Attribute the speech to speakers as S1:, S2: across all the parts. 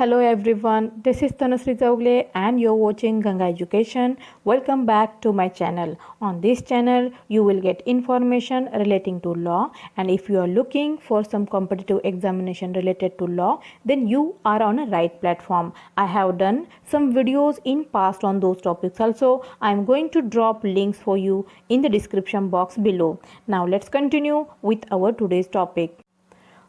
S1: Hello everyone, this is Tanushree Chowgle and you're watching Ganga Education. Welcome back to my channel. On this channel, you will get information relating to law, and if you are looking for some competitive examination related to law, then you are on a right platform. I have done some videos in past on those topics also. I am going to drop links for you in the description box below. Now let's continue with our today's topic.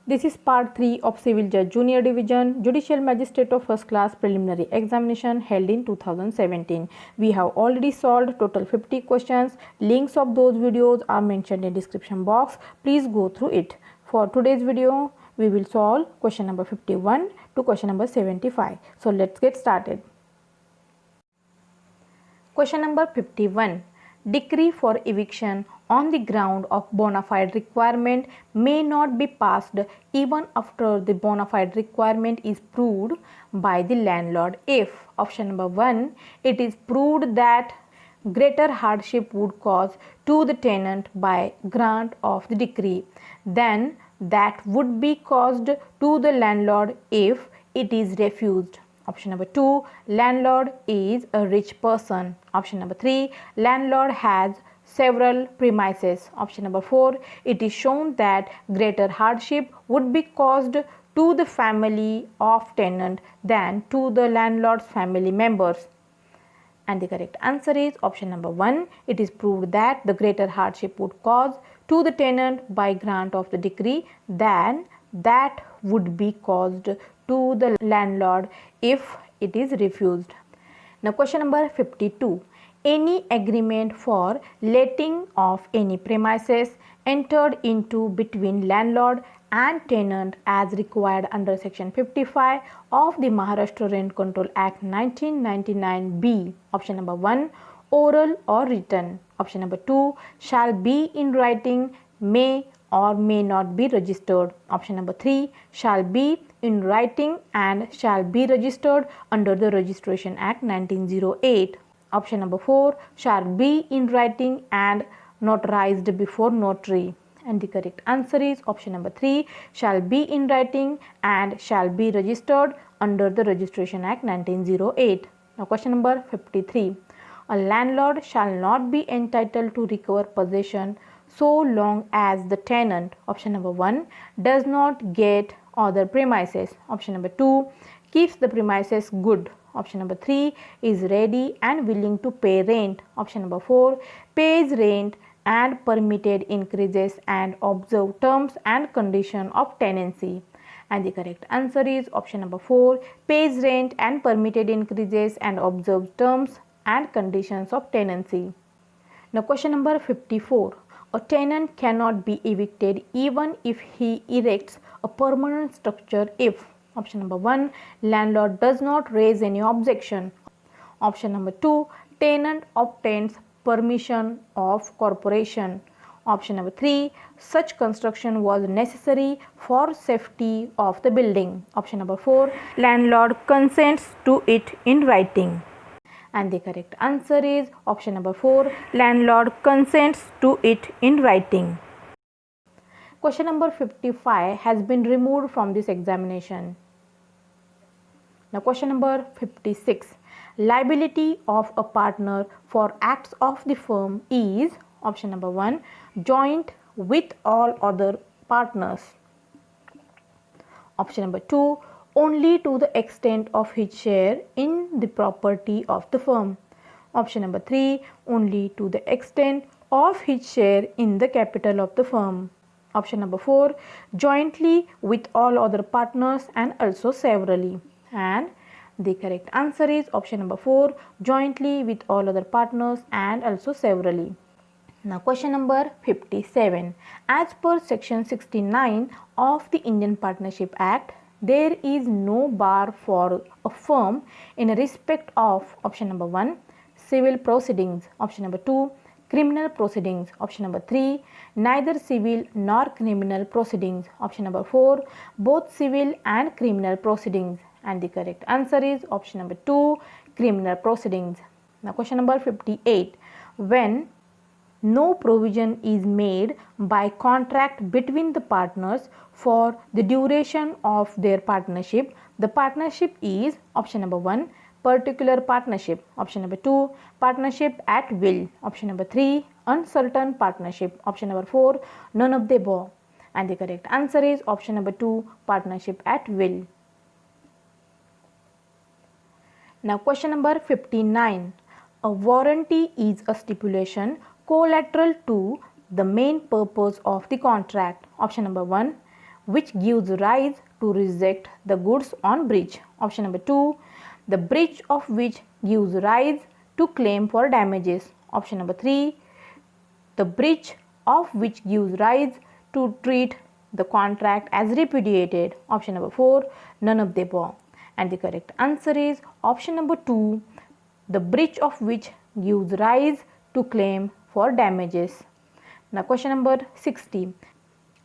S1: This is part 3 of Civil Judge Junior Division Judicial Magistrate of First Class Preliminary Examination held in 2017. We have already solved total 50 questions. Links of those videos are mentioned in description box. Please go through it. For today's video, we will solve question number 51 to question number 75. So let's get started. Question number 51. Decree for eviction on the ground of bona fide requirement may not be passed even after the bona fide requirement is proved by the landlord if option number 1, it is proved that greater hardship would cause to the tenant by grant of the decree than that would be caused to the landlord if it is refused. Option number 2, landlord is a rich person. Option number 3, landlord has several premises. Option number 4, it is shown that greater hardship would be caused to the family of tenant than to the landlord's family members. And the correct answer is option number 1. It is proved that the greater hardship would cause to the tenant by grant of the decree than that would be caused to the landlord if it is refused. Now question number 52. Any agreement for letting of any premises entered into between landlord and tenant as required under section 55 of the Maharashtra Rent Control Act 1999B. Option number 1, oral or written. Option number 2, shall be in writing, may or may not be registered. Option number 3, shall be in writing and shall be registered under the Registration Act 1908. Option number 4, shall be in writing and notarized before notary. And the correct answer is option number 3, shall be in writing and shall be registered under the Registration Act 1908. Now question number 53. A landlord shall not be entitled to recover possession so long as the tenant, option number 1, does not get other premises. Option number 2, keeps the premises good. Option number 3, is ready and willing to pay rent. Option number 4, pays rent and permitted increases and observe terms and condition of tenancy. And the correct answer is option number 4, pays rent and permitted increases and observes terms and conditions of tenancy. Now question number 54. A tenant cannot be evicted even if he erects a permanent structure if option number 1, landlord does not raise any objection. Option number 2, tenant obtains permission of corporation. Option number 3, such construction was necessary for safety of the building. Option number 4, landlord consents to it in writing. And the correct answer is option number 4, landlord consents to it in writing. Question number 55 has been removed from this examination. Now question number 56. Liability of a partner for acts of the firm is option number 1, joint with all other partners. Option number 2, only to the extent of his share in the property of the firm. Option number 3, only to the extent of his share in the capital of the firm. Option number 4, jointly with all other partners and also severally. And the correct answer is option number 4, jointly with all other partners and also severally. Now question number 57. As per section 69 of the Indian Partnership Act, there is no bar for a firm in respect of option number 1, civil proceedings. Option number 2, criminal proceedings. Option number 3, neither civil nor criminal proceedings. Option number 4, both civil and criminal proceedings. And the correct answer is option number 2, criminal proceedings. Now question number 58. When no provision is made by contract between the partners for the duration of their partnership The partnership is option number 1, particular partnership. Option number 2, partnership at will. Option number 3, uncertain partnership. Option number 4, none of the above. And the correct answer is option number 2, partnership at will. Now question number 59. A warranty is a stipulation collateral to the main purpose of the contract. Option number 1, which gives rise to reject the goods on breach. Option number 2, the breach of which gives rise to claim for damages. Option number 3, the breach of which gives rise to treat the contract as repudiated. Option number 4, none of the above. And the correct answer is option number 2, the breach of which gives rise to claim for damages. Now question number 60.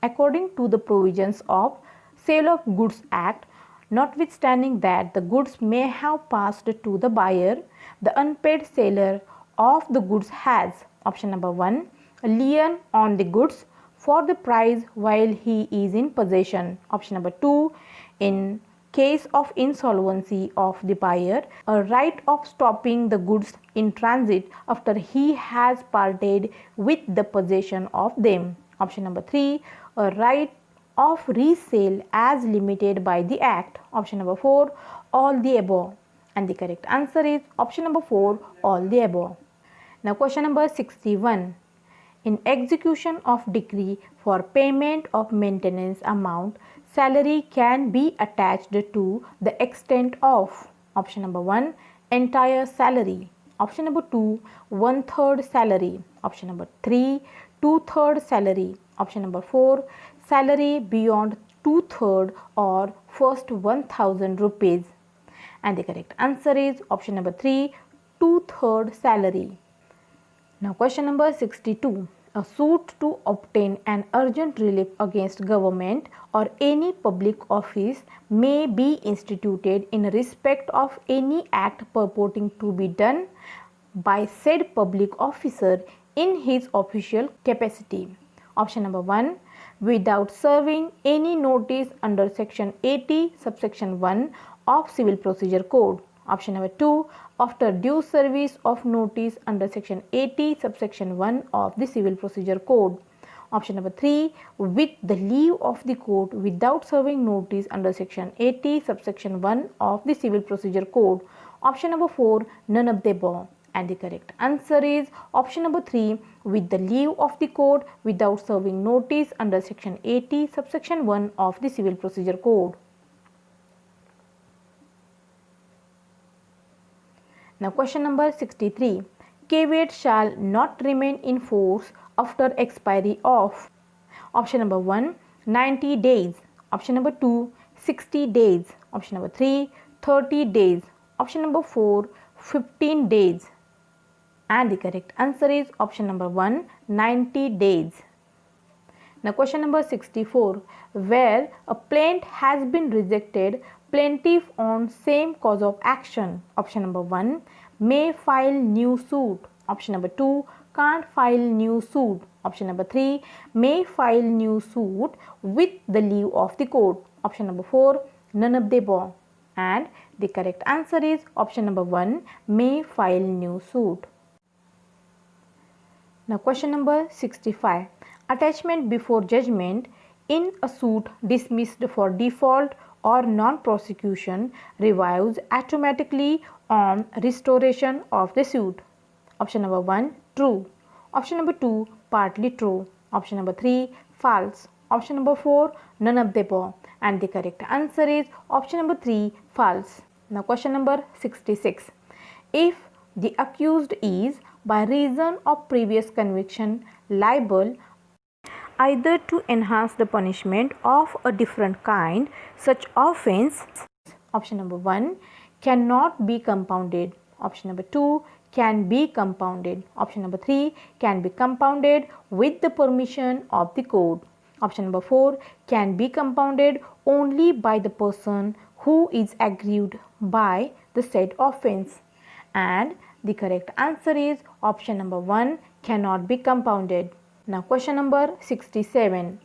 S1: According to the provisions of Sale of Goods Act, notwithstanding that the goods may have passed to the buyer, the unpaid seller of the goods has option number 1, a lien on the goods for the price while he is in possession. Option number 2, in case of insolvency of the buyer, a right of stopping the goods in transit after he has parted with the possession of them. Option number 3, a right of resale as limited by the act. Option number 4, all the above. And the correct answer is option number 4, all the above. Now question number 61. In execution of decree for payment of maintenance amount, salary can be attached to the extent of option number 1, entire salary. Option number 2, 1/3 salary. Option number 3, 2/3 salary. Option number 4, salary beyond 2/3 or first 1000 rupees. And the correct answer is option number 3, 2/3 salary. Now question number 62. A suit to obtain an urgent relief against government or any public office may be instituted in respect of any act purporting to be done by said public officer in his official capacity. Option number 1, without serving any notice under section 80 subsection 1 of Civil Procedure Code. Option number 2, after due service of notice under section 80 subsection 1 of the Civil Procedure Code. Option number 3, with the leave of the court without serving notice under section 80 subsection 1 of the Civil Procedure Code. Option number 4, none of the above. And the correct answer is option number 3, with the leave of the court without serving notice under section 80 subsection 1 of the Civil Procedure Code. Now question number 63. Caveat shall not remain in force after expiry of option number 1, 90 days. Option number 2, 60 days. Option number 3, 30 days. Option number 4, 15 days. And the correct answer is option number 1, 90 days. Now question number 64. Where a plaint has been rejected, plaintiff on same cause of action. Option number 1, may file new suit. Option number 2, can't file new suit. Option number 3, may file new suit with the leave of the court. Option number 4, none of the above. And the correct answer is option number 1, may file new suit. Now question number 65. Attachment before judgment in a suit dismissed for default or non-prosecution revives automatically on restoration of the suit. Option number 1, true. Option number 2, partly true. Option number 3, false. Option number 4, none of the above. And the correct answer is option number 3, false. Now question number 66. If the accused is by reason of previous conviction liable either to enhance the punishment of a different kind, such offense, option number 1, cannot be compounded. Option number 2, can be compounded. Option number 3, can be compounded with the permission of the court. Option number 4, can be compounded only by the person who is aggrieved by the said offense. And the correct answer is option number 1, cannot be compounded. Now question number 67.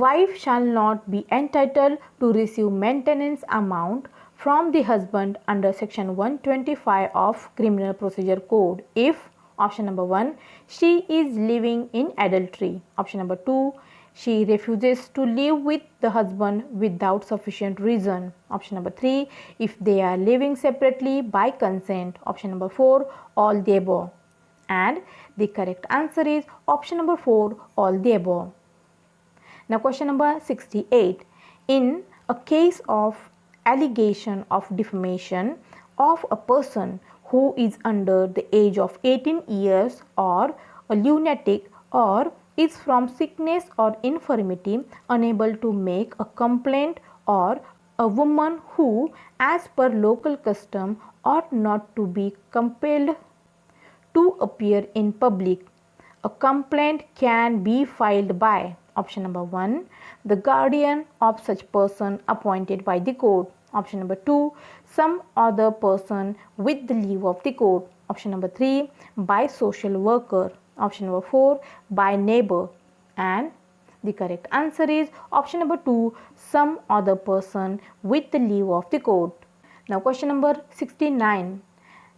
S1: Wife shall not be entitled to receive maintenance amount from the husband under section 125 of Criminal Procedure Code if option number 1 she is living in adultery, option number 2 she refuses to live with the husband without sufficient reason, option number 3 if they are living separately by consent, option number 4 all the above. And the correct answer is option number 4 all the above. Now question number 68. In a case of allegation of defamation of a person who is under the age of 18 years or a lunatic or is from sickness or infirmity unable to make a complaint, or a woman who as per local custom ought not to be compelled to appear in public, a complaint can be filed by option number 1 the guardian of such person appointed by the court, option number 2 some other person with the leave of the court, option number 3 by social worker, option number 4 by neighbor. And the correct answer is option number 2 some other person with the leave of the court. Now question number 69.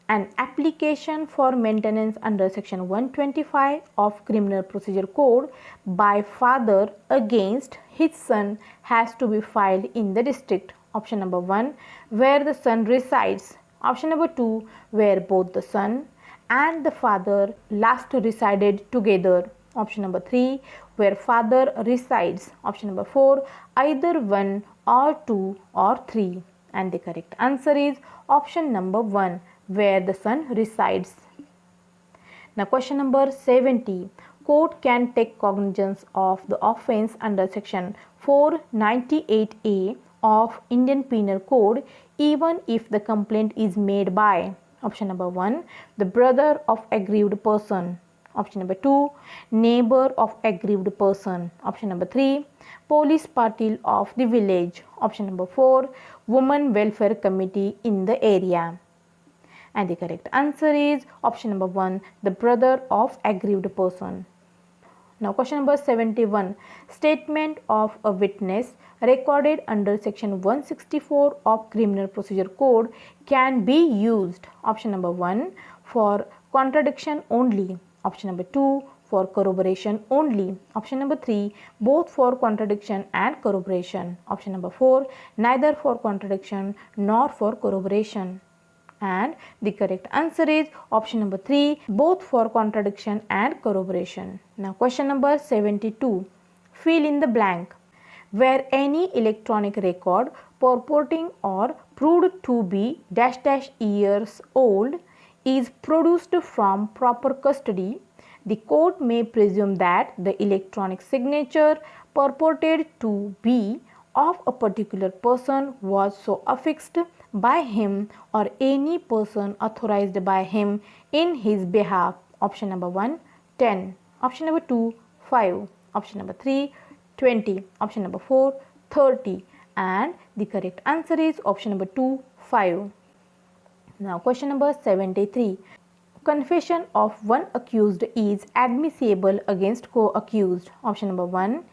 S1: An application for maintenance under section 125 of Criminal Procedure Code by father against his son has to be filed in the district, option number 1 where the son resides, option number 2 where both the son and the father last resided together, option number 3 where father resides, option number 4 either 1 or 2 or 3. And the correct answer is option number 1 where the son resides. Now question number 70. Court can take cognizance of the offence under section 498A of Indian Penal Code even if the complaint is made by option number 1 the brother of aggrieved person, option number 2 neighbor of aggrieved person, option number 3 police party of the village, option number 4 women welfare committee in the area. And the correct answer is option number 1 the brother of aggrieved person. Now question number 71. Statement of a witness recorded under section 164 of Criminal Procedure Code can be used, option number 1 for contradiction only, option number 2 for corroboration only, option number 3 both for contradiction and corroboration, option number 4 neither for contradiction nor for corroboration. And the correct answer is option number 3 both for contradiction and corroboration. Now question number 72. Fill in the blank. Where any electronic record purporting or proved to be dash dash years old is produced from proper custody, the court may presume that the electronic signature purported to be of a particular person was so affixed by him or any person authorized by him in his behalf, option number 1 10, option number 2 5, option number 3 20, option number 4 30. And the correct answer is option number 2 5. Now question number 73. Confession of one accused is admissible against co-accused, option number 1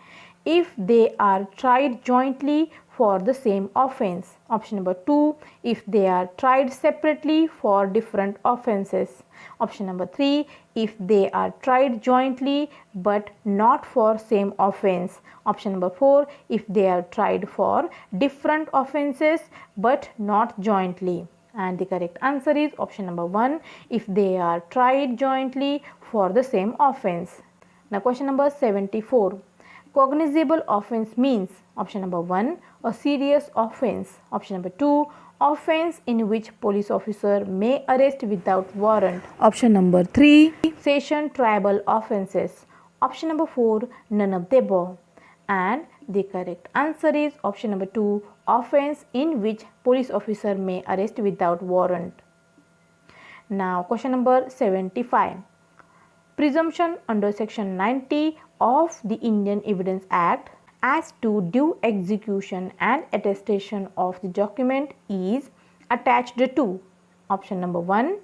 S1: if they are tried jointly for the same offence, option number 2 if they are tried separately for different offences, option number 3 if they are tried jointly but not for same offence, option number 4 if they are tried for different offences but not jointly. And the correct answer is option number 1 if they are tried jointly for the same offence. Now question number 74. Cognizable offence means, option number 1 a serious offence, option number 2 offence in which police officer may arrest without warrant, option number 3 session tribal offences, option number 4 none of the above. And the correct answer is option number 2 offence in which police officer may arrest without warrant. Now question number 75. Presumption under section 90 of the Indian Evidence Act as to due execution and attestation of the document is attached to, option number 1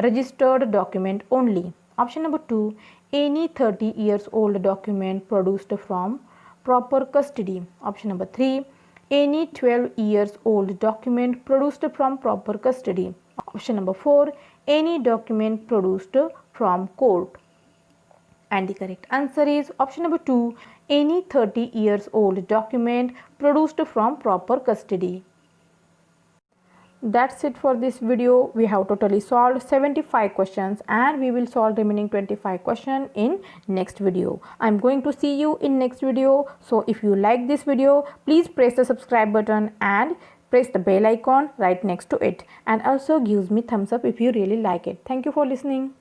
S1: registered document only, option number 2 any 30 years old document produced from proper custody. Option number 3, any 12 years old document produced from proper custody. Option number 4, any document produced from court. And the correct answer is option number 2, any 30 years old document produced from proper custody. That's it for this video. We have totally solved 75 questions and we will solve remaining 25 questions in next video. I'm going to see you in next video. So if you like this video, please press the subscribe button and press the bell icon right next to it, and also gives me thumbs up if you really like it. Thank you for listening.